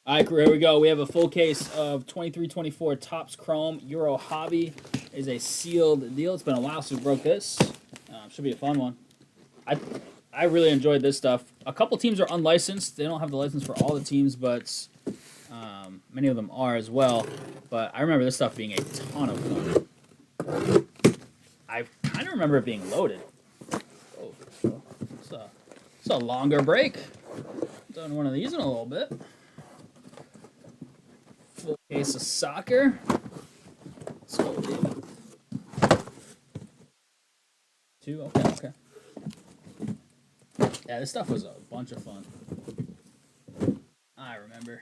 All right, here we go. We have a full case of 23-24 Topps Chrome Euro Hobby. It is a sealed deal. It's been a while since we broke this. Should be a fun one. I really enjoyed this stuff. A couple teams are unlicensed. They don't have the license for all the teams, but many of them are as well. But I remember this stuff being a ton of fun. I kind of remember it being loaded. Oh, it's a longer break. Done one of these in a little bit. Full case of soccer. Let's go, David. 2, okay. Yeah, this stuff was a bunch of fun. I remember.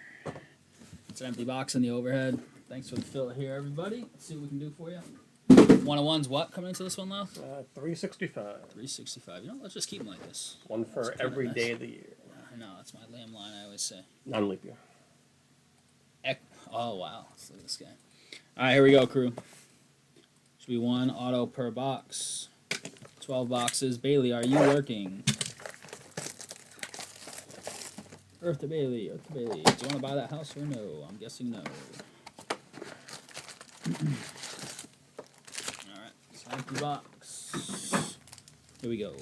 It's an empty box in the overhead. Thanks for the fill here, everybody. Let's see what we can do for you. 101's what coming into this one, Lau? 365. 365. You know, let's just keep them like this. One for every nice day of the year. I know, that's my lame line I always say. Non-leap year. Oh, wow. Let's look at this guy. All right, here we go, crew. Should be one auto per box. 12 boxes. Bailey, are you working? Earth to Bailey. Do you want to buy that house or no? I'm guessing no. Alright, so empty box. Here we go.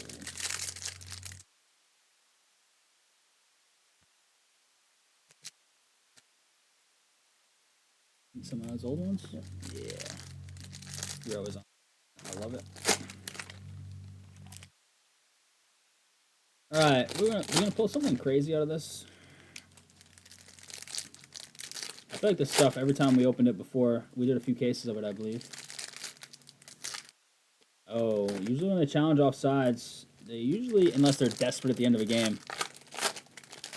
Some of those old ones? Yeah. You're always on. I love it. Alright, we're gonna pull something crazy out of this. I feel like this stuff, every time we opened it before, we did a few cases of it, I believe. Oh, usually when they challenge offsides, they usually, unless they're desperate at the end of a game,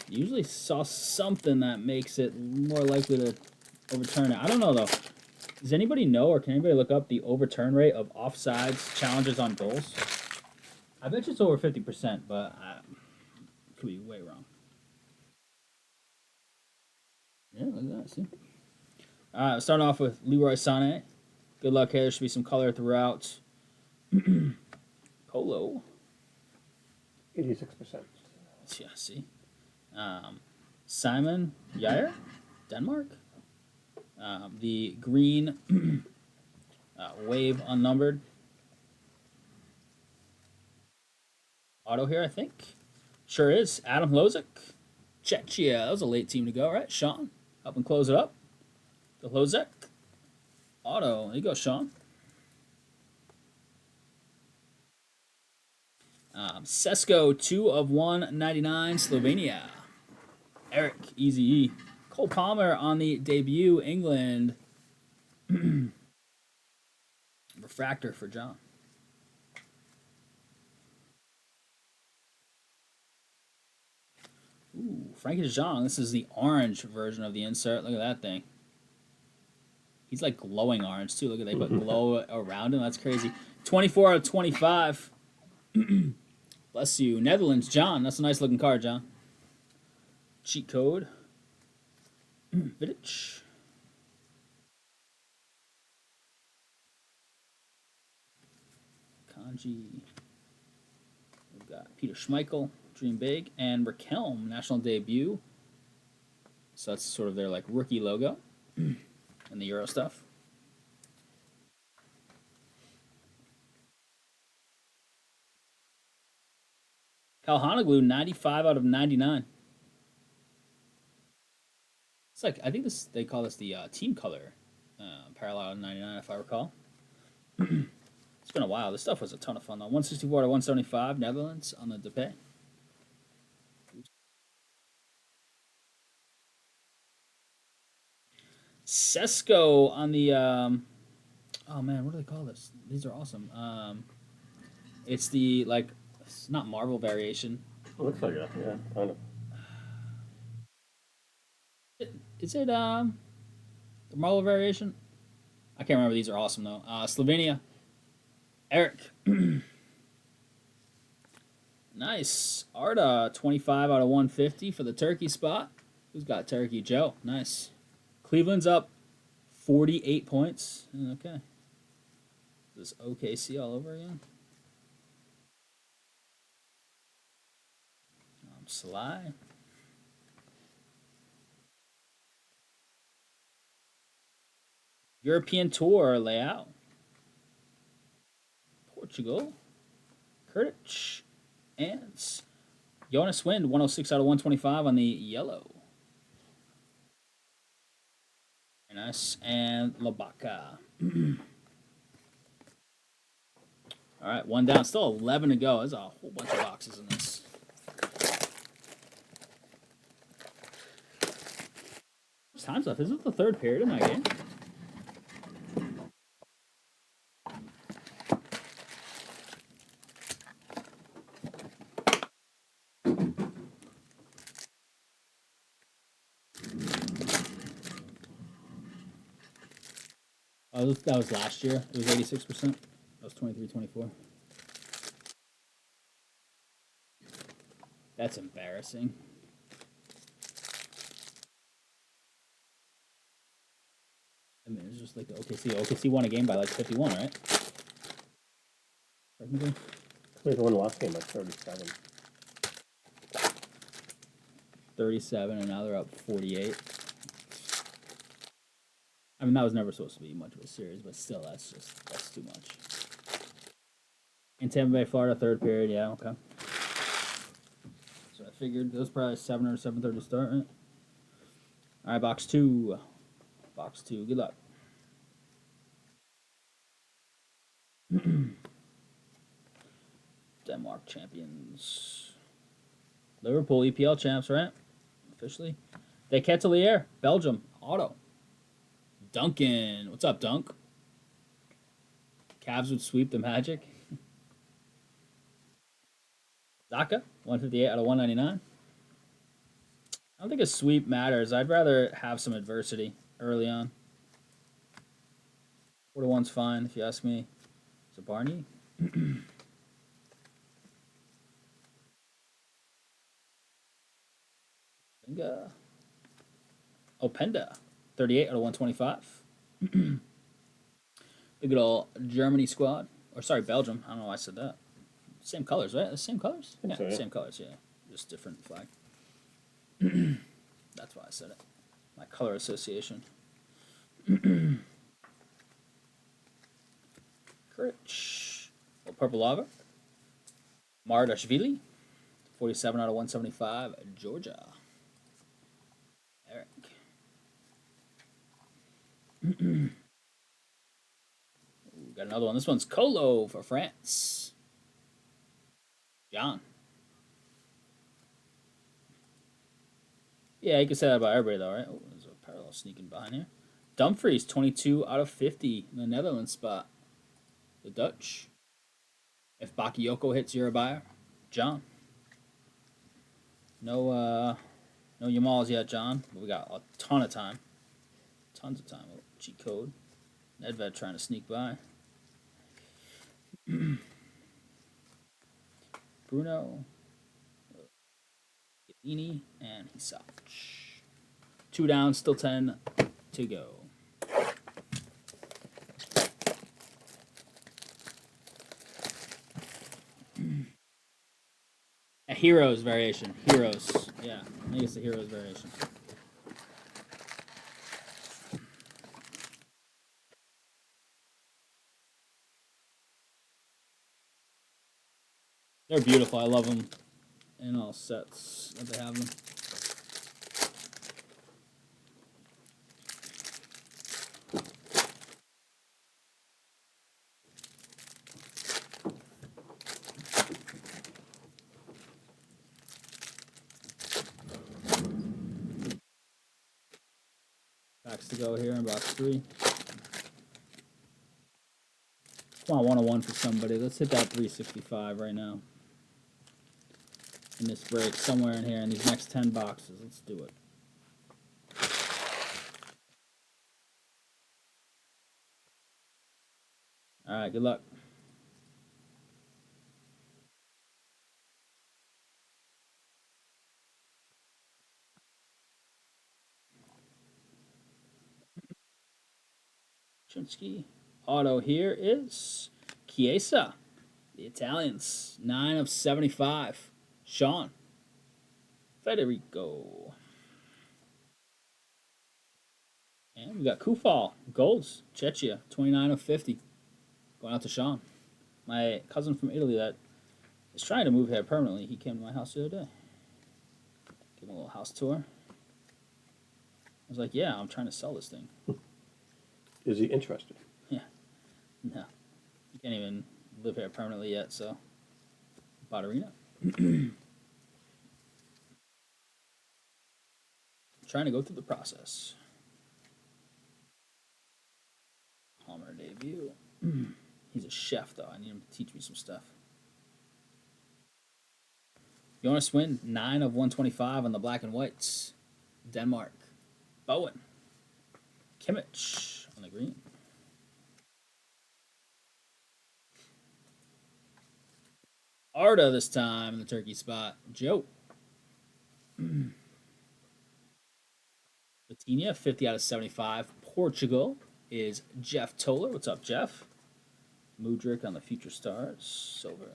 usually saw something that makes it more likely to overturn it. I don't know, though. Does anybody know, or can anybody look up the overturn rate of offsides challenges on goals? I bet you it's over 50%, but I could be way wrong. Yeah, look at that, see? All right, we'll start off with Leroy Sané. Good luck here. There should be some color throughout. Polo. 86%. Yeah, see? Simon Jair, Denmark. The green wave unnumbered. Auto here, I think. Sure is. Adam Lozic. Czechia. That was a late team to go, right? Sean, help him close it up. The Lozic. Auto. There you go, Sean. Sesko, 2 of 199, Slovenia. Eric, Easy E. Cole Palmer on the debut, England. Refractor for John. Ooh, Frankie de Jong. This is the orange version of the insert. Look at that thing. He's like glowing orange, too. Look at they put glow around him. That's crazy. 24 out of 25. Bless you. Netherlands, John. That's a nice looking card, John. Cheat code. Vidic. Kanji. We've got Peter Schmeichel, Dream Big, and Raquelme, national debut. So that's sort of their like rookie logo and the Euro stuff. Kalhanoglu, 95 out of 99. It's like, I think this they call this the team color parallel out of 99, if I recall. It's been a while. This stuff was a ton of fun, though. 164 to 175, Netherlands on the Depay. Sesko on the, oh man, what do they call this? These are awesome. It's the, like, it's not Marvel variation. It looks like it, yeah, kind of. Is it the Marvel variation? I can't remember. These are awesome, though. Slovenia. Eric. Nice. Arda, 25 out of 150 for the Turkey spot. Who's got Turkey? Joe. Nice. Cleveland's up 48 points. Okay. This OKC all over again. Sly. European Tour layout. Portugal. Kurtic. And Jonas Wind, 106 out of 125 on the yellow. Very nice. And Labaka. All right, one down. Still 11 to go. There's a whole bunch of boxes in this. There's time's left. Is it the third period in that game? Oh, that was last year. It was 86%. That was 23-24. That's embarrassing. I mean, it's just like the OKC. OKC won a game by like 51, right? Technically. They won the last game by 37. 37, and now they're up 48. I mean, that was never supposed to be much of a series, but still, that's too much. In Tampa Bay, Florida, third period, yeah, okay. So I figured it was probably 7 or 7:30 start, right? All right, box 2. Box 2, good luck. Denmark champions. Liverpool EPL champs, right? Officially. De Ketelaere, Belgium, auto. Duncan, what's up, Dunk? Cavs would sweep the Magic. Zaka, 158 out of 199. I don't think a sweep matters. I'd rather have some adversity early on. 4-1's fine, if you ask me. Is it Barney? Openda, 38 out of 125. The good old Germany squad. Or sorry, Belgium. I don't know why I said that. Same colors, right? The same colors? Yeah, so, yeah, same colors, yeah. Just different flag. That's why I said it. My color association. Kurich. Oh, Purple Lava. Mardashvili. 47 out of 175. Georgia. Eric. Ooh, got another one. This one's Colo for France. John. Yeah, you can say that about everybody, though, right? Oh, there's a parallel sneaking behind here. Dumfries, 22 out of 50 in the Netherlands spot. The Dutch. If Bakayoko hits, you're a buyer. John. No Yamals yet, John. But we got a ton of time. Tons of time. Cheat code. Nedved trying to sneak by. Bruno. Gallini and Hisach. 2 down, still 10 to go. A Heroes variation. Heroes. Yeah, I think it's the Heroes variation. They're beautiful. I love them in all sets that they have them. Packs to go here in box 3. Come on, 101 for somebody. Let's hit that 365 right now. In this break, somewhere in here, in these next 10 boxes. Let's do it. All right, good luck. Chinsky. Auto here is Chiesa. The Italians. 9 of 75. Sean. Federico. And we got Kufal, golds, Chechia, 29 of 50. Going out to Sean. My cousin from Italy that is trying to move here permanently. He came to my house the other day. Give him a little house tour. I was like, yeah, I'm trying to sell this thing. Is he interested? Yeah. No. You can't even live here permanently yet, so. Botterina. Trying to go through the process. Palmer debut. He's a chef, though. I need him to teach me some stuff. Jonas Swin, 9 of 125 on the black and whites. Denmark. Bowen. Kimmich on the green. Arda this time in the turkey spot. Joe. Latina, 50 out of 75. Portugal is Jeff Toller. What's up, Jeff? Mudrick on the Future Stars. Silver.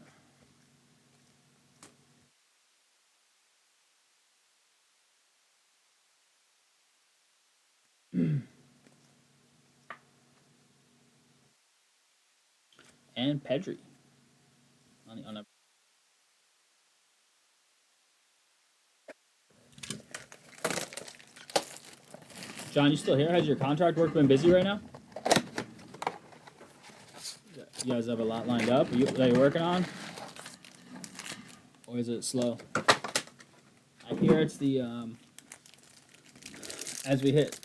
And Pedri. On a John, you still here? Has your contract work been busy right now? You guys have a lot lined up that you're working on? Or is it slow? I hear it's the, as we hit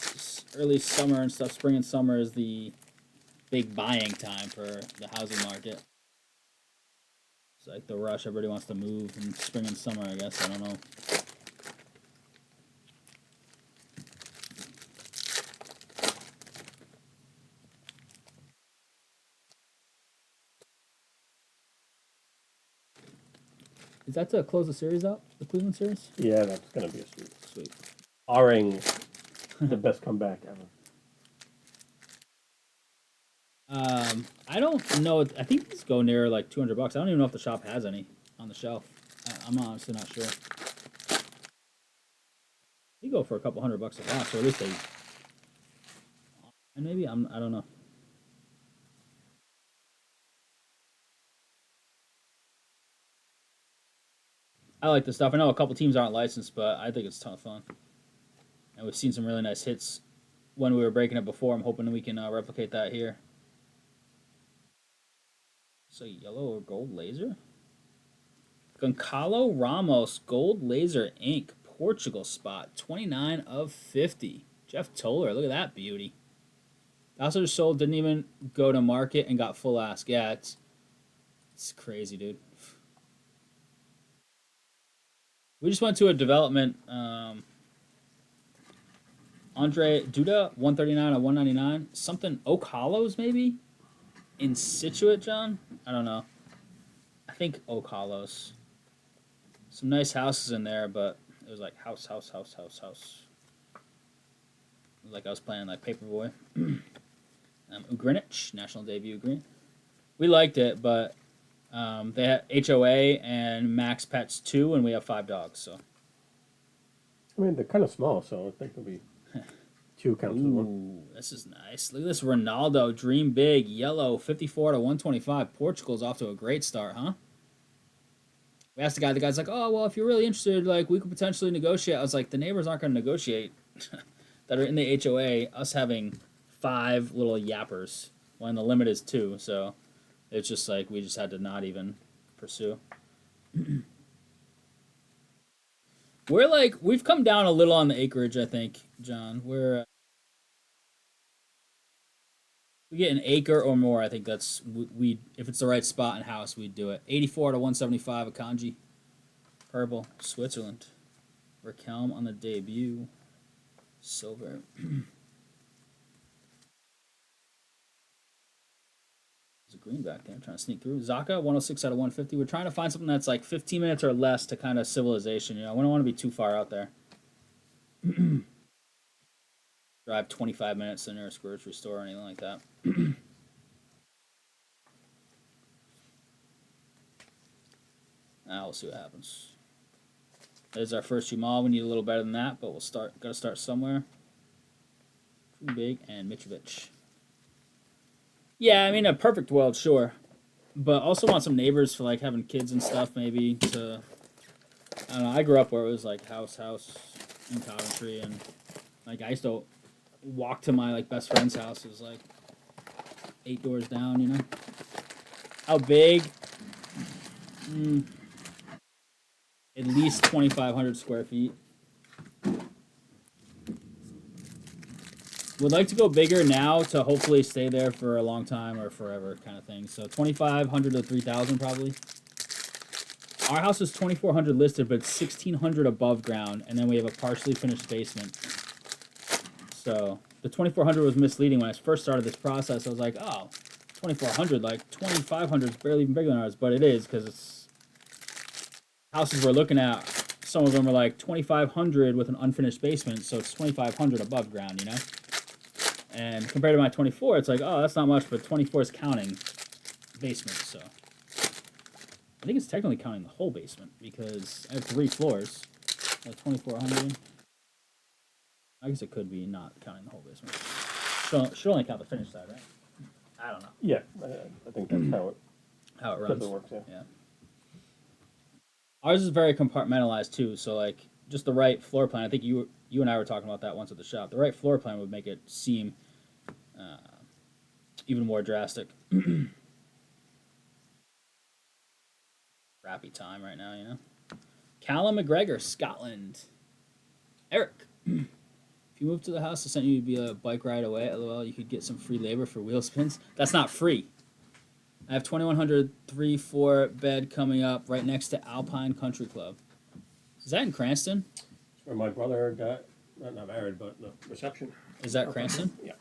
early summer and stuff, spring and summer is the big buying time for the housing market. It's like the rush. Everybody wants to move in spring and summer, I guess. I don't know. Is that to close the series out? The Cleveland series? Yeah, that's going to be a sweep. Sweet. Barring the best comeback ever. I don't know. I think these go near like $200. I don't even know if the shop has any on the shelf. I'm honestly not sure. They go for a couple $100 a box, or at least they. And maybe I don't know. I like this stuff. I know a couple teams aren't licensed, but I think it's a ton of fun. And we've seen some really nice hits when we were breaking it before. I'm hoping we can replicate that here. So yellow or gold laser? Goncalo Ramos, gold laser ink, Portugal spot, 29 of 50. Jeff Toller, look at that beauty. Also just sold, didn't even go to market and got full ask. Yeah, it's crazy, dude. We just went to a development. Andre Duda, 139 or 199. Something Oak Hollows, maybe? In Situate, John? I don't know. I think Oak Hollows. Some nice houses in there, but it was like house. Like I was playing like Paperboy. Ugrinich, national debut green. We liked it, but they had HOA and Max Pets 2, and we have 5 dogs, so. I mean, they're kind of small, so I think there'll be 2 counts as one. Ooh, this is nice. Look at this Ronaldo, dream big, yellow, 54 to 125. Portugal's off to a great start, huh? We asked the guy's like, oh, well, if you're really interested, like, we could potentially negotiate. I was like, the neighbors aren't going to negotiate that are in the HOA, us having 5 little yappers when the limit is 2, so it's just like we just had to not even pursue. We're like, we've come down a little on the acreage, I think, John. We get an acre or more. I think that's we if it's the right spot and house, we'd do it. 84 to 175, a kanji. Purple, Switzerland. Raquelme on the debut. Silver. There's a green back there. I'm trying to sneak through. Zaka, 106 out of 150. We're trying to find something that's like 15 minutes or less to kind of civilization. You know, we don't want to be too far out there. Drive 25 minutes to the nearest grocery store or anything like that. Now we'll see what happens. There's our first Jamal. We need a little better than that, but we'll start. Got to start somewhere. Big, and Mitrovic. Yeah, I mean, a perfect world, sure. But also want some neighbors for, like, having kids and stuff, maybe, to... I don't know, I grew up where it was, like, house in Coventry, and, like, I used to walk to my, like, best friend's house. It was, like, 8 doors down, you know? How big? At least 2,500 square feet. Would like to go bigger now to hopefully stay there for a long time or forever kind of thing. So 2,500 to 3,000 probably. Our house is 2,400 listed, but it's 1,600 above ground, and then we have a partially finished basement. So the 2,400 was misleading when I first started this process. I was like, oh, 2,400, like 2,500 is barely even bigger than ours, but it is because it's houses we're looking at. Some of them are like 2,500 with an unfinished basement, so it's 2,500 above ground, you know? And compared to my 24, it's like, oh, that's not much, but 24 is counting basement, so. I think it's technically counting the whole basement, because I have 3 floors. Like 2,400. I guess it could be not counting the whole basement. Should only count the finished side, right? I don't know. Yeah, I think that's How it runs. works, Yeah. Ours is very compartmentalized, too, so, like, just the right floor plan. I think you and I were talking about that once at the shop. The right floor plan would make it seem even more drastic. Crappy time right now, you know? Callum McGregor, Scotland. Eric. If you moved to the house, I sent you to be a bike ride away. LOL, you could get some free labor for wheel spins. That's not free. I have 2,100 3-4 bed coming up right next to Alpine Country Club. Is that in Cranston? It's where my brother got, not married, but the reception. Is that Cranston? Yeah.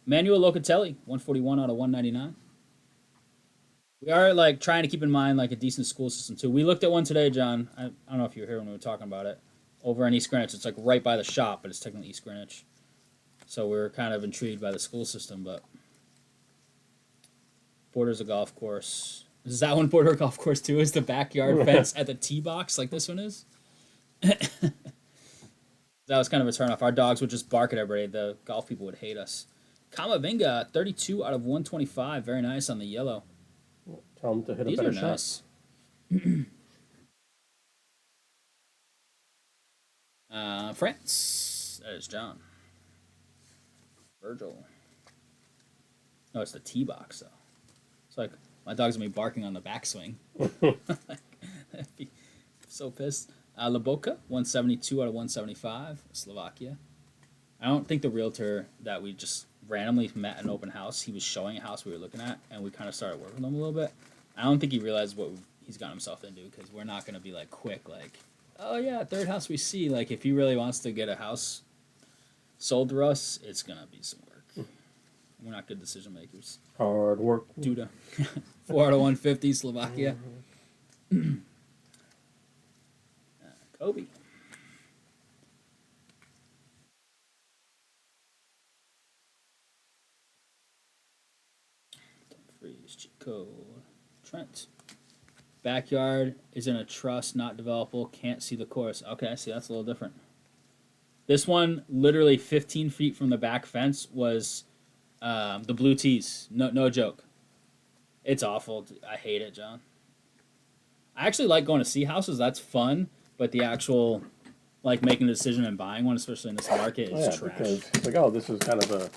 Manuel Locatelli, 141 out of 199. We are, like, trying to keep in mind, like, a decent school system, too. We looked at one today, John. I don't know if you were here when we were talking about it. Over in East Greenwich. It's, like, right by the shop, but it's technically East Greenwich. So we're kind of intrigued by the school system, but... Borders a golf course. Is that one border a golf course, too? Is the backyard fence at the tee box like this one is? That was kind of a turnoff. Our dogs would just bark at everybody. The golf people would hate us. Kamavinga, 32 out of 125. Very nice on the yellow. Tell him to hit These a better are shot. Nice. France. That is John. Virgil. No, it's the tee box, though. It's like, my dog's going to be barking on the backswing. I'd be so pissed. Laboka, 172 out of 175. Slovakia. I don't think the realtor that we just randomly met at an open house, he was showing a house we were looking at, and we kind of started working with him a little bit. I don't think he realized what he's gotten himself into, because we're not going to be, like, quick, like, oh, yeah, third house we see. Like, if he really wants to get a house sold to us, it's going to be some work. We're not good decision makers. Hard work. Duda. 4 out of 150, Slovakia. Kobe. Freeze, cheat code. Trent. Backyard is in a trust, not developable. Can't see the course. Okay, see, that's a little different. This one, literally 15 feet from the back fence, was the blue tees. No joke. It's awful. I hate it, John. I actually like going to see houses. That's fun. But the actual, like, making a decision and buying one, especially in this market, is trash. Because it's like, oh, this is kind of a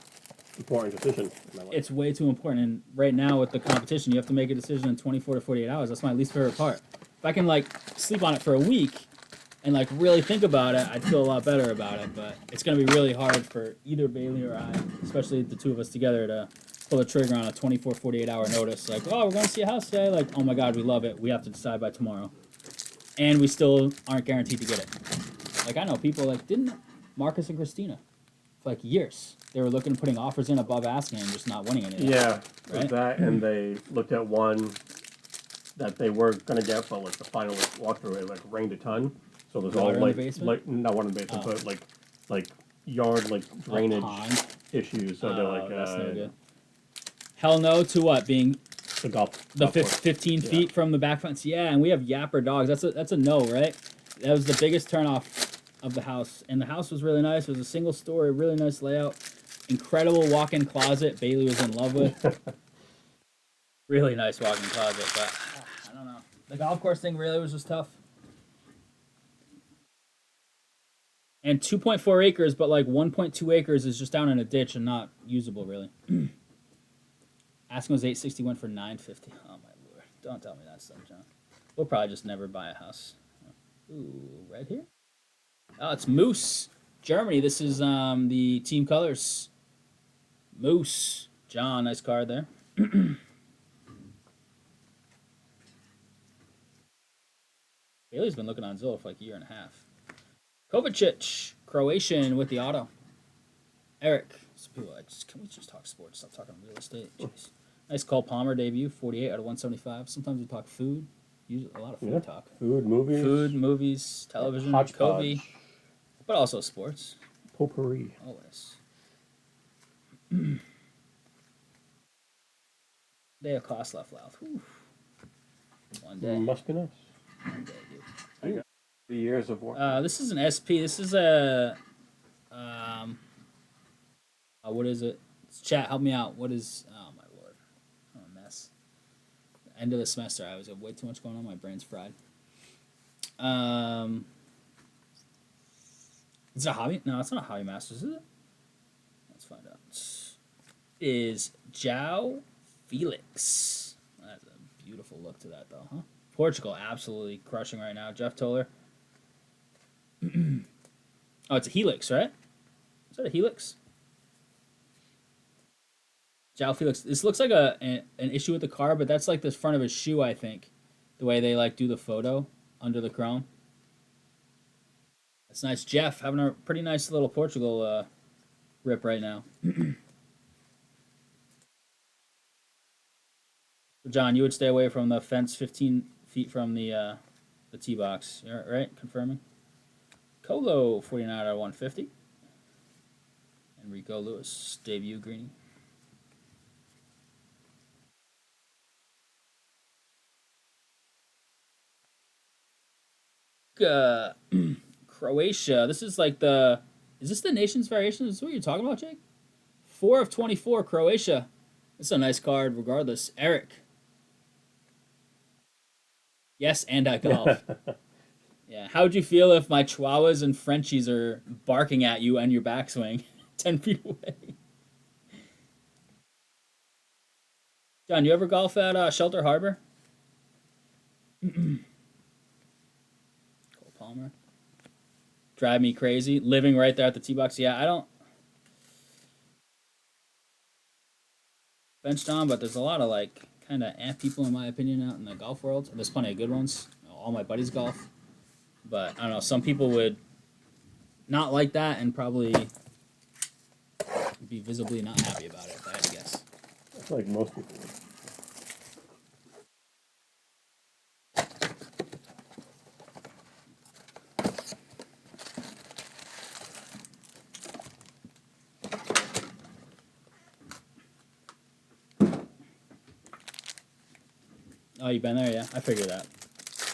important decision. It's way too important. And right now with the competition, you have to make a decision in 24 to 48 hours. That's my least favorite part. If I can, like, sleep on it for a week and, like, really think about it, I'd feel a lot better about it. But it's going to be really hard for either Bailey or I, especially the two of us together, to pull the trigger on a 24, 48-hour notice. Like, oh, we're going to see a house today. Like, oh, my God, we love it. We have to decide by tomorrow. And we still aren't guaranteed to get it. Like, I know people, like, didn't Marcus and Christina, for, like, years, they were looking at putting offers in above asking and just not winning anything. Yeah, right? That, and they looked at one that they were going to get, but, like, the final walkthrough, it, like, rained a ton. So there's all, like, not one in the basement, but, like, yard, like, drainage issues. So they're like, that's no good. Hell no to what? Being... The golf 15 feet from the back fence. Yeah, and we have yapper dogs. That's a no, right? That was the biggest turnoff of the house. And the house was really nice. It was a single story, really nice layout. Incredible walk-in closet Bailey was in love with. Really nice walk-in closet, but I don't know. The golf course thing really was just tough. And 2.4 acres, but like 1.2 acres is just down in a ditch and not usable, really. Asking was 860, went for 950. Oh my lord! Don't tell me that stuff, John. We'll probably just never buy a house. Ooh, red here. Oh, it's Moose, Germany. This is the team colors. Moose, John. Nice card there. Bailey's been looking on Zillow for like a year and a half. Kovacic, Croatian with the auto. Eric, so people are like, can we just talk sports? Stop talking real estate. Jeez. Nice Cole Palmer debut, 48 out of 175. Sometimes we talk food. Usually a lot of food talk. Food, movies, television, hodgepodge, but also sports. Potpourri. Always. Day of cost left loud. One day. Must be nice. One day, dude. The years of work. This is an SP. This is a what is it? Chat, help me out. What is? Oh my lord, I'm a mess. End of the semester, I was have way too much going on. My brain's fried. Is it a hobby? No, it's not a hobby masters, is it? Let's find out. Is João Felix? That's a beautiful look to that, though, huh? Portugal absolutely crushing right now. Jeff Toller. Oh, it's a Helix, right? Is that a Helix? João Felix. This looks like an issue with the car, but that's like the front of his shoe, I think. The way they like do the photo under the chrome. That's nice. Jeff having a pretty nice little Portugal rip right now. John, you would stay away from the fence 15 feet from the tee box, right? Confirming. Colo, 49 out of 150. Enrico Lewis, debut greenie. Croatia. This is like the... Is this the nation's variation? Is this what you're talking about, Jake? 4 of 24, Croatia. It's a nice card regardless. Eric. Yes, and I golf. Yeah. How would you feel if my Chihuahuas and Frenchies are barking at you and your backswing 10 feet away? John, you ever golf at Shelter Harbor? Cole Palmer. Drive me crazy. Living right there at the tee box. Yeah, I don't... Benched on, but there's a lot of, like, kind of people, in my opinion, out in the golf world. There's plenty of good ones. All my buddies golf. But, I don't know, some people would not like that and probably be visibly not happy about it, if I had to guess. That's like most people would. Oh, you've been there? Yeah, I figured that.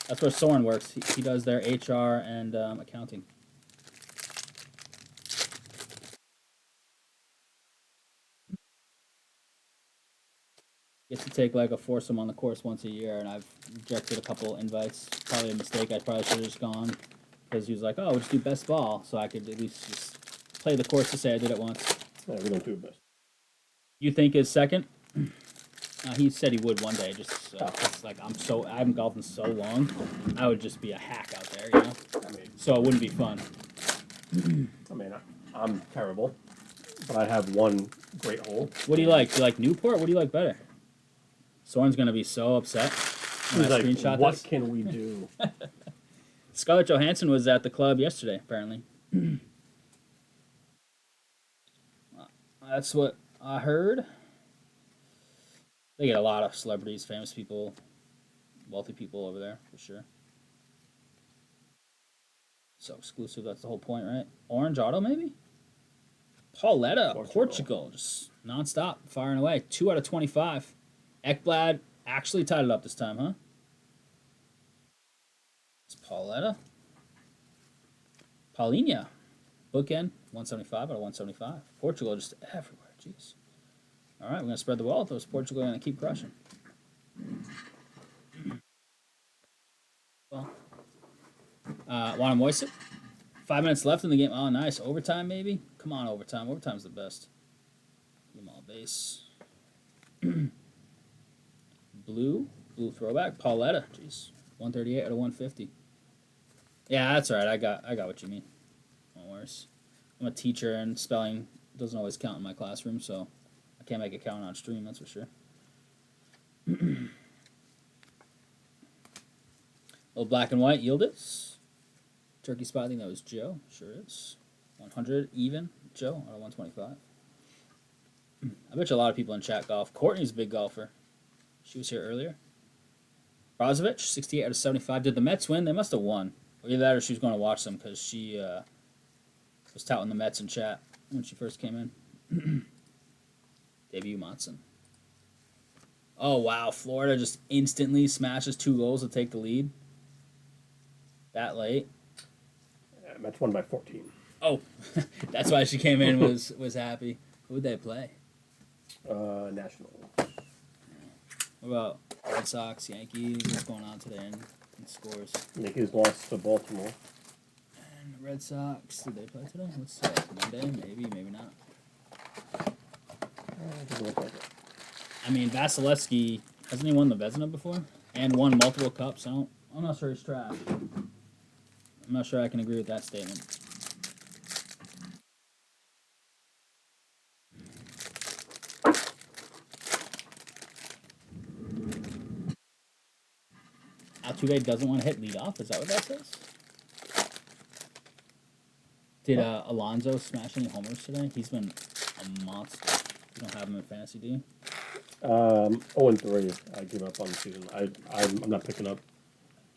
That's where Soren works. He does their HR and accounting. Gets to take like a foursome on the course once a year, and I've rejected a couple invites. Probably a mistake. I probably should have just gone because he was like, "Oh, we'll just do best ball," so I could at least just play the course to say I did it once. Yeah, we don't do best. You think is second? He said he would one day. Just it's like I haven't golfed in so long. I would just be a hack out there, you know. I mean, so it wouldn't be fun. I mean, I'm terrible, but I have one great hole. What do you like? Do you like Newport? What do you like better? Soren's gonna be so upset when He's I like, screenshot what this. can we do? Scarlett Johansson was at the club yesterday, apparently. That's what I heard. They get a lot of celebrities, famous people, wealthy people over there, for sure. So exclusive, that's the whole point, right? Orange Auto, maybe? Pauletta, Portugal, just nonstop, firing away. 2 out of 25. Ekblad actually tied it up this time, huh? It's Pauletta. Paulinho, bookend, 175 out of 175. Portugal just everywhere. Jeez. All right, we're going to spread the wealth. Those Portugal are going to keep crushing. Well, want to moist it? 5 minutes left in the game. Oh, nice. Overtime, maybe? Come on, overtime. Overtime's the best. Yamal base. Blue throwback. Pauletta. Jeez. 138 out of 150. Yeah, that's all right. I got what you mean. No worries. I'm a teacher, and spelling doesn't always count in my classroom, so I can't make it count on stream, that's for sure. Little black and white, Yildiz. Turkey spot, I think that was Joe. Sure is. 100 even, Joe, out of 125. I bet you a lot of people in chat golf. Courtney's a big golfer. She was here earlier. Brozovic, 68 out of 75. Did the Mets win? They must have won. Or either that or she was going to watch them because she was touting the Mets in chat when she first came in. Debut Monson. Oh, wow. Florida just instantly smashes 2 goals to take the lead. That late. Yeah, Mets won by 14. Oh, that's why she came in was happy. Who would they play? National. What about Red Sox, Yankees? What's going on today in scores? Yankees lost to Baltimore. And Red Sox, did they play today? What's today? Monday? Maybe not. Doesn't look like it. I mean, Vasilevsky, hasn't he won the Vezina before? And won multiple cups? I'm not sure he's trash. I'm not sure I can agree with that statement. Altuve doesn't want to hit leadoff. Is that what that says? Did Alonso smash any homers today? He's been a monster. You don't have him in fantasy, do you? 0-3. I give up on the season. I'm not picking up.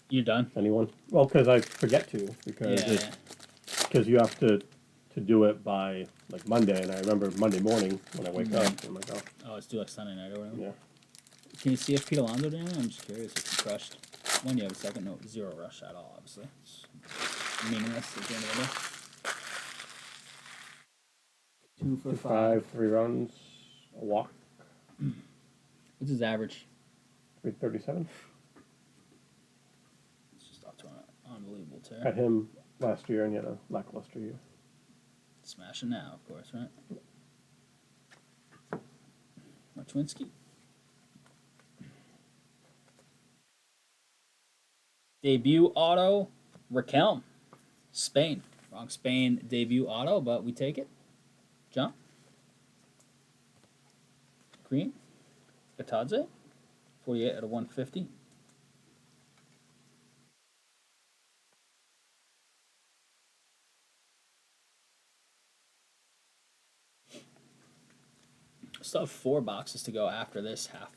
You done? Anyone? Well, because I forget to. Because you have to do it by like Monday, and I remember Monday morning when I wake up. I'm like, oh, it's due like Sunday night or whatever. Yeah. Can you see if Pete Alonso did anything? I'm just curious if he crushed. When you have a second, no, 0 rush at all, obviously. It's meaningless at the end of the day. 2 for 5. 3 runs, a walk. What's his average? 337. It's just off to an unbelievable tear. Had him last year, and he had a lackluster year. Smashing now, of course, right? Martwinsky. Debut auto, Raquel. Spain. Wrong Spain debut auto, but we take it. John. Green. Gatadze. 48 out of 150. Still have 4 boxes to go after this, half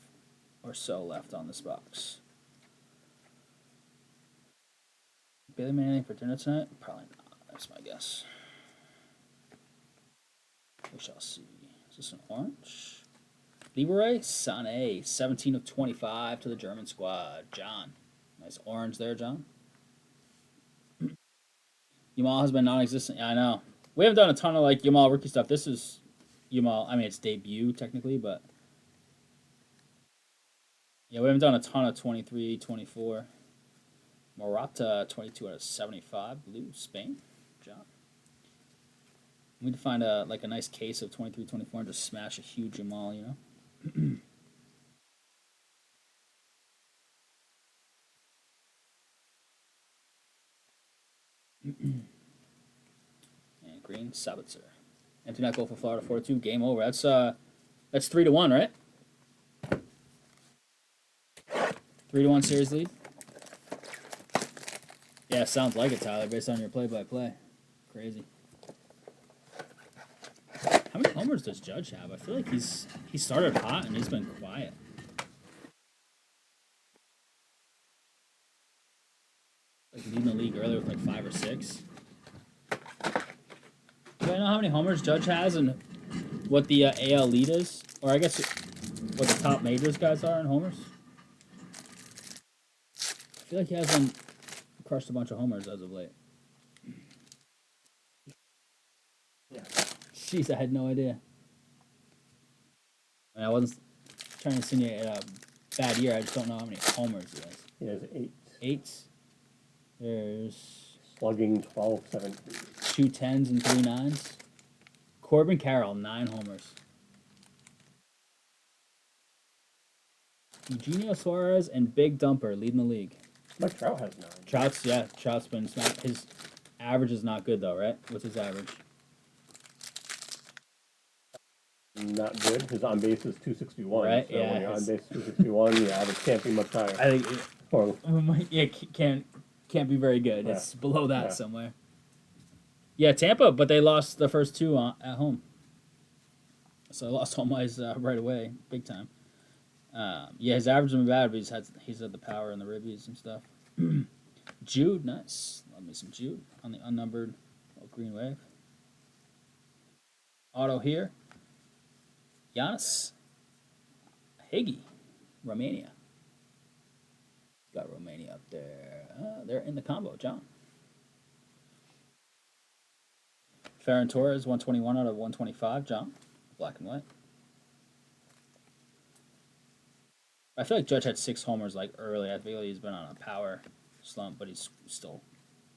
or so left on this box. Bailey Manning for dinner tonight? Probably not. That's my guess. We shall see. Is this an orange? Leroy Sané, 17 of 25 to the German squad. John. Nice orange there, John. Yamal has been non-existent. Yeah, I know. We haven't done a ton of like Yamal rookie stuff. This is Yamal. I mean, it's debut technically, but yeah, we haven't done a ton of 23, 24. Morata, 22 out of 75. Blue, Spain. John. We need to find a nice case of 23, 24 and just smash a huge Yamal, you know? And green, Sabitzer. Empty net goal for Florida, 4-2. Game over. That's 3-1, right? 3-1 series lead. Yeah, sounds like it, Tyler, based on your play-by-play. Crazy. How many homers does Judge have? I feel like he started hot and he's been quiet. Like leading the league earlier with like 5 or 6. Do I know how many homers Judge has and what the AL lead is? Or I guess what the top majors guys are in homers? I feel like he hasn't crushed a bunch of homers as of late. Jeez, I had no idea. I mean, I wasn't trying to insinuate a bad year. I just don't know how many homers he has. He has 8. 8. There's Slugging 12, 17. 2 10s and 3 9s. Corbin Carroll, 9 homers. Eugenio Suarez and Big Dumper leading the league. Mike Trout has 9. Trout's been his average is not good though, right? What's his average? Not good. His on base is 261. Right, So yeah, when you're on base 261, the average can't be much higher. I think Or, yeah, can't be very good. Yeah. It's below that Yeah. somewhere. Yeah, Tampa, but they lost the first 2 at home. So I lost home ice right away, big time. Yeah, his average has been bad, but he's had the power and the ribbies and stuff. Jude, nice. Love me some Jude on the unnumbered green wave. Auto here. Giannis. Higgy, Romania. Got Romania up there. They're in the combo, John. Ferran Torres, 121 out of 125, John. Black and white. I feel like Judge had 6 homers like early. I feel he's been on a power slump, but he's still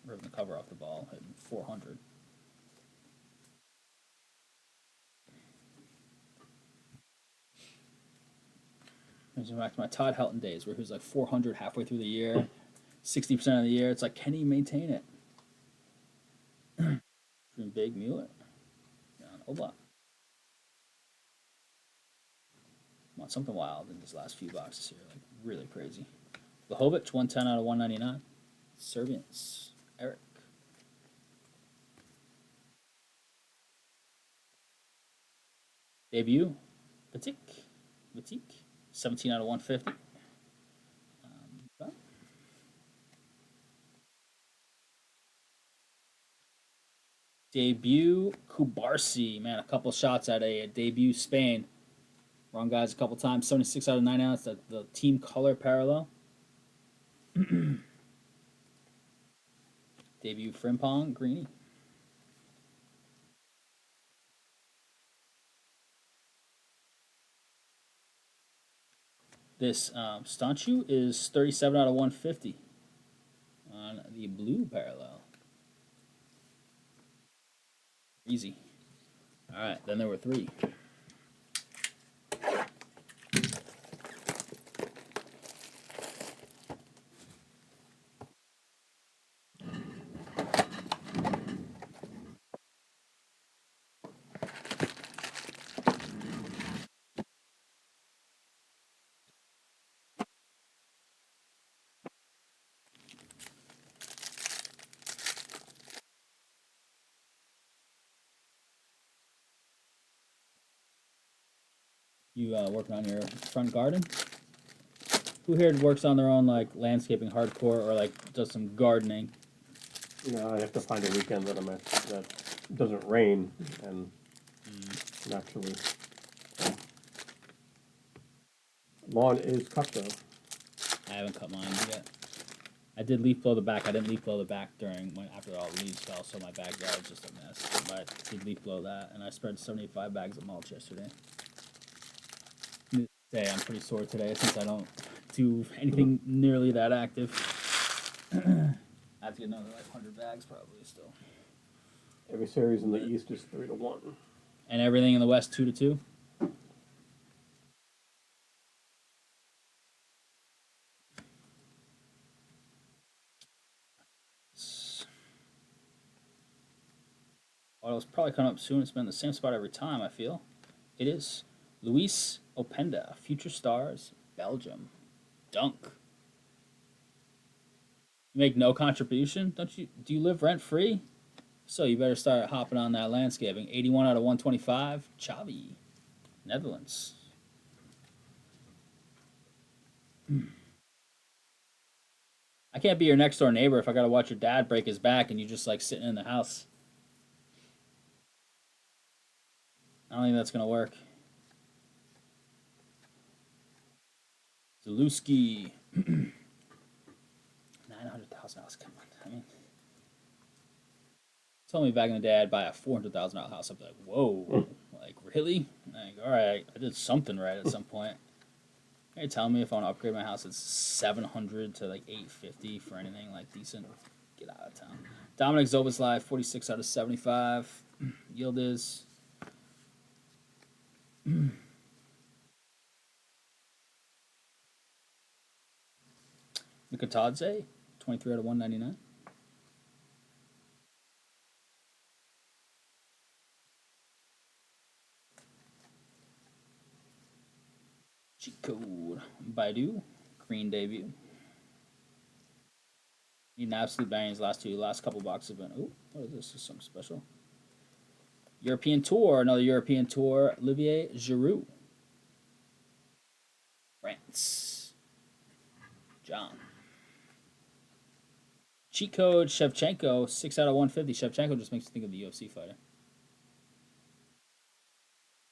ripping the cover off the ball, hitting 400. Brings me back to my Todd Helton days, where he was like 400 halfway through the year, 60% of the year. It's like, can he maintain it? Big Mueller. Oblak. Want something wild in these last few boxes here, like really crazy. Lahovic, 110 out of 199. Serbians, Eric. Debut, Batik, 17 out of 150. Debut, Kubarsi, man, a couple shots at a debut Spain. Wrong guys a couple times. 76 out of 9 ounce. The team color parallel. Debut Frimpong, Greeny. This Stanchu is 37 out of 150 on the blue parallel. Easy. All right, then there were 3. You working on your front garden? Who here works on their own like landscaping hardcore or like does some gardening? I have to find a weekend that doesn't rain and naturally. Lawn is cut though. I haven't cut mine yet. I did leaf blow the back. I didn't leaf blow the back after all the leaves fell, so my backyard is just a mess. But I did leaf blow that, and I spread 75 bags of mulch yesterday. Today I'm pretty sore today since I don't do anything nearly that active. I have to get another like 100 bags probably still. Every series in the East is 3-1. And everything in the West 2-2. Well, it's probably coming up soon. It's been the same spot every time, I feel. It is Luis Openda, Future Stars, Belgium. Dunk. You make no contribution? Do you live rent free? So you better start hopping on that landscaping. 81 out of 125. Xavi, Netherlands. I can't be your next door neighbor if I gotta watch your dad break his back and you just like sitting in the house. I don't think that's gonna work. Zalewski. $900,000. Come on. I mean, told me back in the day I'd buy a $400,000 house. I'd be like, whoa, like really? Like, all right, I did something right at some point. Are you telling me if I want to upgrade my house, it's 700 to like 850 for anything like decent? Get out of town. Dominic Zoboslai, 46 out of 75. Yield is Mikatadze, 23 out of 199. Cheat code. Baidu, green debut. Need an absolute bang his last couple boxes have been. Oh, what is this? This is something special. European Tour, another European Tour. Olivier Giroud. France. John. Cheat code Shevchenko, 6 out of 150. Shevchenko just makes me think of the UFC fighter.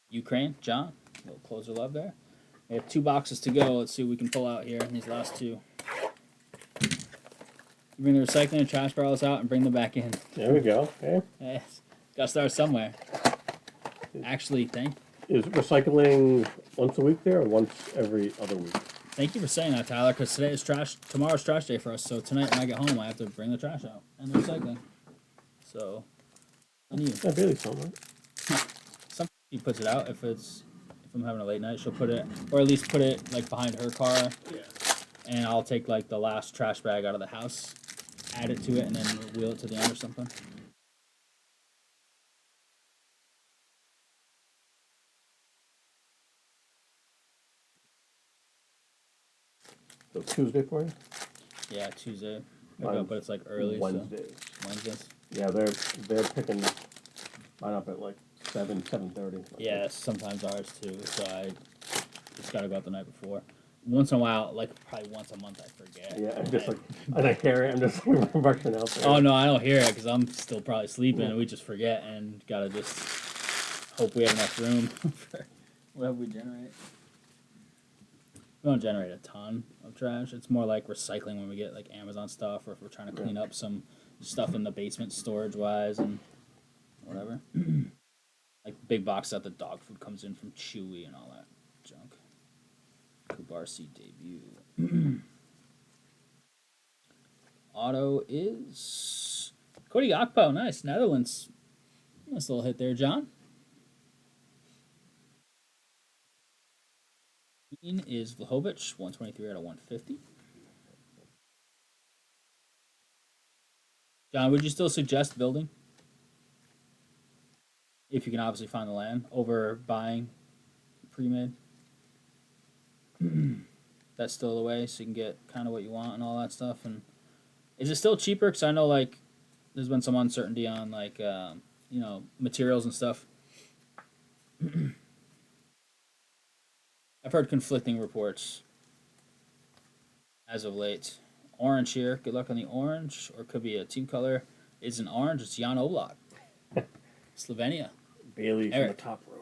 Ukraine, John. A little closer love there. We have 2 boxes to go. Let's see what we can pull out here in these last 2. Bring the recycling and trash barrels out and bring them back in. There we go. Okay. Yes. Gotta start somewhere. Actually, Is recycling once a week there or once every other week? Thank you for saying that, Tyler, because today is tomorrow's trash day for us, so tonight when I get home, I have to bring the trash out and the recycling. So, on you. Yeah, Bailey's home, right? Sometimes she puts it out if I'm having a late night, she'll put it, or at least put it, like, behind her car. Yeah. And I'll take, like, the last trash bag out of the house, add it to it, and then wheel it to the end or something. So Tuesday for you? Yeah, Tuesday. But it's like early. Wednesdays. So Wednesdays. Yeah, they're picking mine up at like 7:30. Like Yeah, sometimes ours too. So I just gotta go out the night before. Once in a while, like probably once a month, I forget. Yeah, I'm just like, and I hear it. I'm just like rushing out there. Oh no, I don't hear it because I'm still probably sleeping, and we just forget and gotta just hope we have enough room for whatever we generate. We don't generate a ton of trash. It's more like recycling when we get like Amazon stuff, or if we're trying to clean up some stuff in the basement storage wise and whatever. Like big box that the dog food comes in from Chewy and all that junk. Kubarsi debut. Auto is Cody Gakpo. Nice. Netherlands. Nice little hit there, John. Green is Vlahovic, 123 out of 150. John, would you still suggest building? If you can obviously find the land over buying pre-made. That's still the way, so you can get kind of what you want and all that stuff. And is it still cheaper? Because I know like there's been some uncertainty on like materials and stuff. I've heard conflicting reports as of late. Orange here. Good luck on the orange, or it could be a team color. It's an orange. It's Jan Oblak, Slovenia. Bailey from the top rope.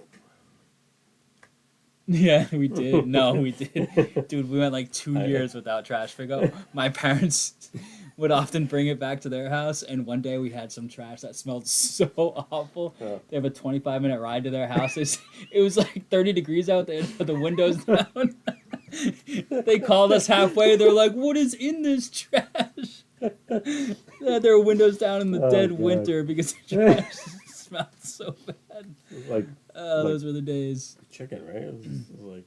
Yeah, we did. No, we did. Dude, we went like 2 years without trash pickup. My parents would often bring it back to their house, and one day we had some trash that smelled so awful. Yeah. They have a 25-minute ride to their house. It was like 30 degrees out there, but the windows down. They called us halfway. They're like, "What is in this trash?" They had their windows down in the dead winter because the trash smelled so bad. Like those were the days. Chicken, right? It was like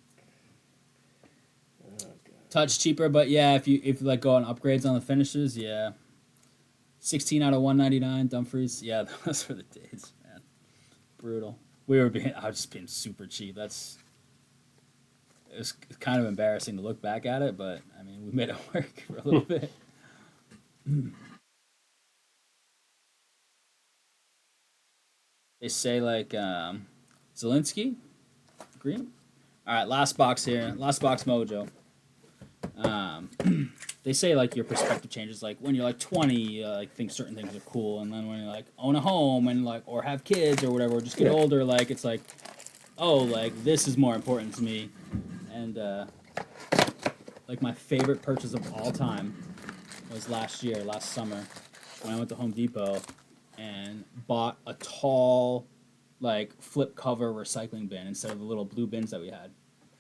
touch cheaper, but yeah, if you like go on upgrades on the finishes, yeah. 16 out of 199, Dumfries. Yeah, those were the days, man. Brutal. I was just being super cheap. It was kind of embarrassing to look back at it, but I mean, we made it work for a little bit. They say like Zelensky, green. All right, last box here. Last box mojo. They say like your perspective changes. Like when you're like 20, you like think certain things are cool, and then when you like own a home and like or have kids or whatever, or just get older, like it's like, oh, like this is more important to me. And like my favorite purchase of all time was last summer when I went to Home Depot and bought a tall, like flip cover recycling bin instead of the little blue bins that we had.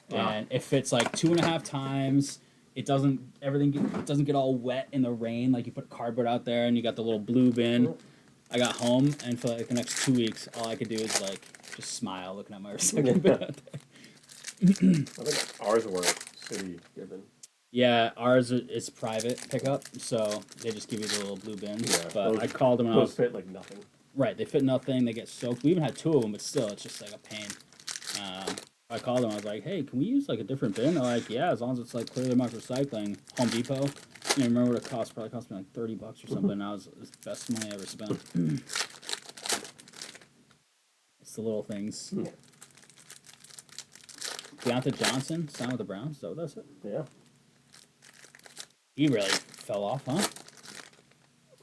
And it fits like 2.5 times. It doesn't get all wet in the rain. Like you put cardboard out there and you got the little blue bin. I got home and for like the next 2 weeks, all I could do is like just smile looking at my recycling bin out there. I think ours were city given. Yeah, ours is private pickup, so they just give you the little blue bins. Yeah, but those- I called them and I Those was fit like nothing. right. They fit nothing. They get soaked. We even had 2 of them, but still, it's just like a pain. I called them. I was like, "Hey, can we use like a different bin?" They're like, "Yeah, as long as it's like clearly marked recycling." Home Depot. You remember what it cost? Probably cost me like $30 or something. And it was the best money I ever spent. It's the little things. Deontay Johnson signed with the Browns. Is that what that's it? Yeah. He really fell off, huh?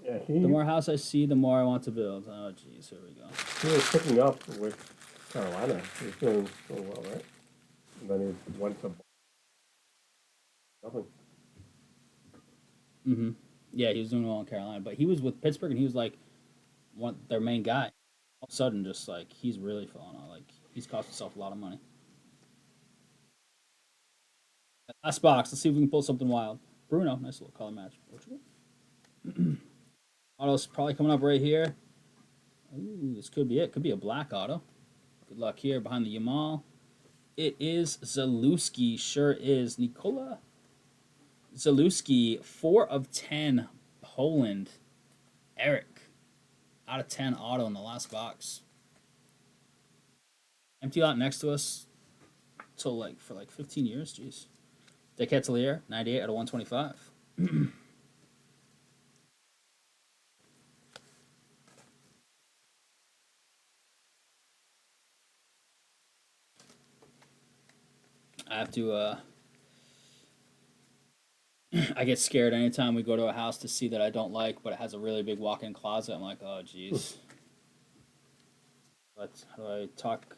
Yeah, The more house I see, the more I want to build. Oh, jeez, here we go. he was picking up with Carolina. He was doing well, right? And then he went to nothing. Mm-hmm. Yeah, he was doing well in Carolina, but he was with Pittsburgh, and he was like their main guy. All of a sudden, just like he's really falling off. Like he's cost himself a lot of money. Last box. Let's see if we can pull something wild. Bruno, nice little color match. Portugal. Auto's probably coming up right here. Ooh, this could be it. Could be a black auto. Good luck here behind the Yamal. It is Zalewski. Sure is. Nikola Zalewski, 4/10. Poland. Eric. Out of 10 auto in the last box. Empty lot next to us till like for like 15 years. Jeez. Decatelier, 98 out of 125. I have to I get scared anytime we go to a house to see that I don't like, but it has a really big walk-in closet. I'm like, oh, jeez. But how do I talk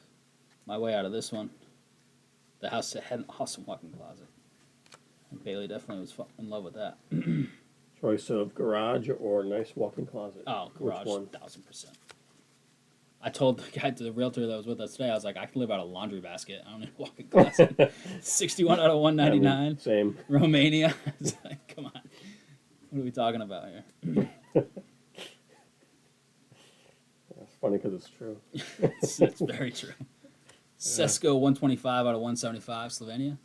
my way out of this one? The house had an awesome walk-in closet. And Bailey definitely was in love with that. Choice of garage or nice walk-in closet. Oh, garage, Which one? 1000%. I told the guy, to the realtor that was with us today, I was like, I can live out a laundry basket. I don't need a walk-in closet. 61 out of 199. Same. Romania. I was like, come on. What are we talking about here? It's funny because it's true. It's very true. Sesko 125 out of 175, Slovenia.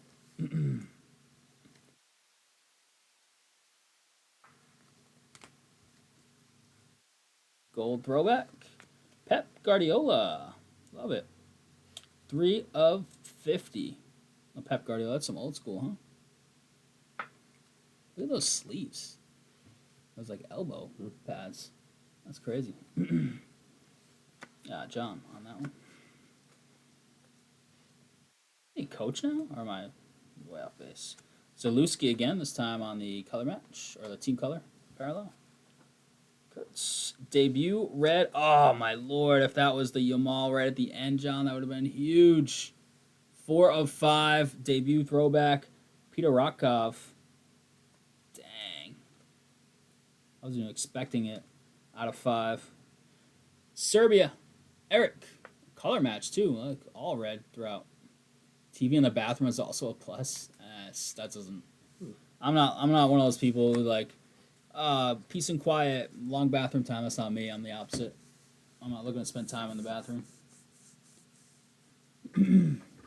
Gold throwback. Pep Guardiola. Love it. 3/50. Oh, Pep Guardiola. That's some old school, huh? Look at those sleeves. Those like elbow pads. That's crazy. Yeah, John on that one. Hey, coach now? Or am I way off base? Zalewski again, this time on the color match, or the team color parallel. Kurtz. Debut red. Oh, my lord. If that was the Yamal right at the end, John, that would have been huge. 4/5. Debut throwback. Peter Rotkov. Dang. I wasn't even expecting it. Out of 5. Serbia. Eric. Color match, too. Like, all red throughout. TV in the bathroom is also a plus. That doesn't. I'm not one of those people who like peace and quiet, long bathroom time. That's not me. I'm the opposite. I'm not looking to spend time in the bathroom.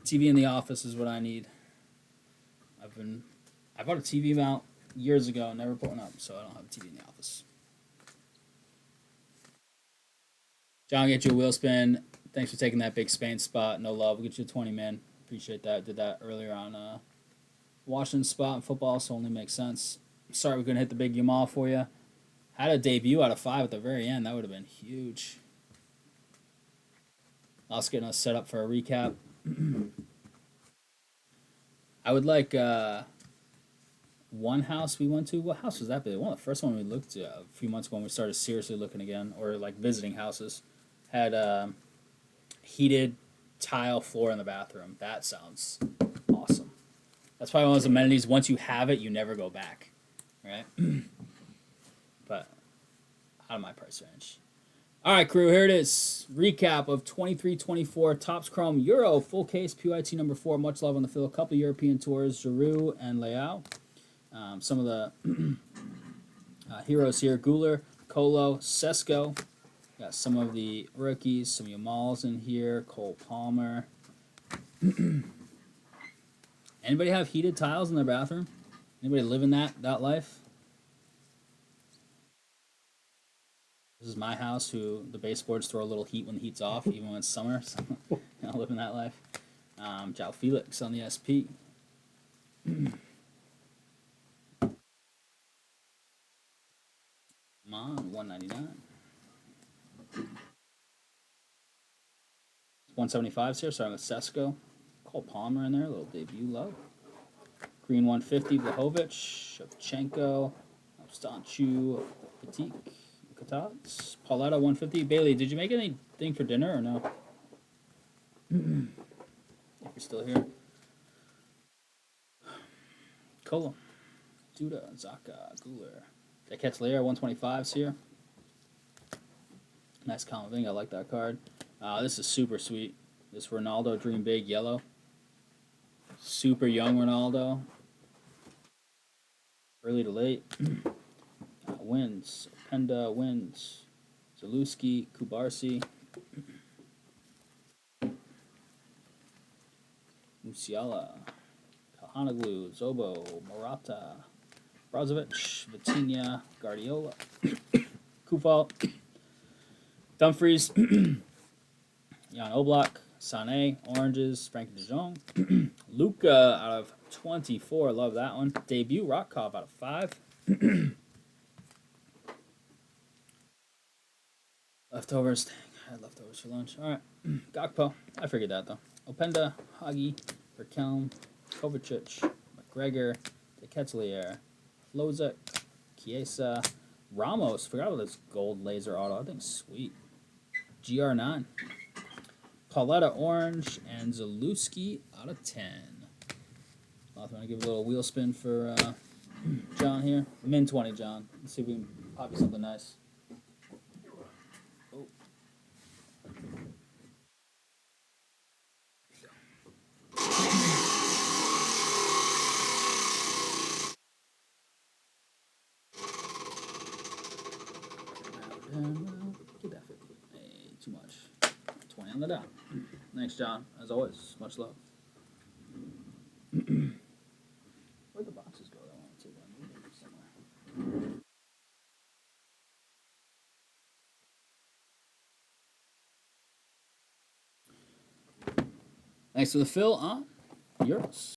TV in the office is what I need. I bought a TV mount years ago, never put one up, so I don't have a TV in the office. John, get you a wheel spin. Thanks for taking that big Spain spot. No love. We'll get you a 20 man. Appreciate that. Did that earlier on Washington spot in football, so only makes sense. Sorry we couldn't hit the big Yamal for you. Had a debut out of 5 at the very end. That would have been huge. Also getting us set up for a recap. I would like one house we went to. What house was that? One of the first one we looked at a few months ago when we started seriously looking again, or like visiting houses. Had heated tile floor in the bathroom. That sounds awesome. That's probably one of those amenities. Once you have it, you never go back, right? But out of my price range. All right, crew, here it is. Recap of 23-24 Topps Chrome Euro full case PYT number 4. Much love on the fill. A couple European tours, Giroud and Leao. Some of the heroes here: Guler, Colo, Sesko. Got some of the rookies, some Yamals in here. Cole Palmer. Anybody have heated tiles in their bathroom? Anybody living that life? This is my house. Who the baseboards throw a little heat when the heat's off, even when it's summer. So, living that life. Jao Felix on the SP. Come on, 199. 175s here, starting with Sesko. Cole Palmer in there, a little debut love. Green 150, Vlahovic, Shevchenko, Stanchu, Petit, Katats, Pauletta 150. Bailey, did you make anything for dinner or no? If you're still here. Colum, Duda, Zaka, Guler. Ketelaere 125s here. Nice Camavinga, I like that card. This is super sweet. This Ronaldo Dream Big yellow. Super young Ronaldo. Early to late. Wins. Penda wins. Zalewski, Kubarsi. Musiala. Kalhanoglu, Zobo, Morata. Brozovic, Vitinha, Guardiola. Kufal. Dumfries. Jan Oblak. Sané, oranges, Frankie de Jong. Luca out of 24, love that one. Debut, Rotkov out of 5. Leftovers, dang, I had leftovers for lunch. All right, Gakpo, I figured that though. Openda, Hagi, Verkelm, Kovacic, McGregor, De Ketelaere, Lozek, Chiesa, Ramos, forgot about this gold laser auto, I think sweet. GR9. Pauletta orange and Zalewski out of 10. I'm going to give a little wheel spin for John here. Min 20, John. Let's see if we can pop you something nice. Oh. Get that 50. Hey, too much. 20 on the dot. Thanks, John. As always, much love. Where'd the boxes go? I want to take one somewhere. Thanks for the fill on Euros.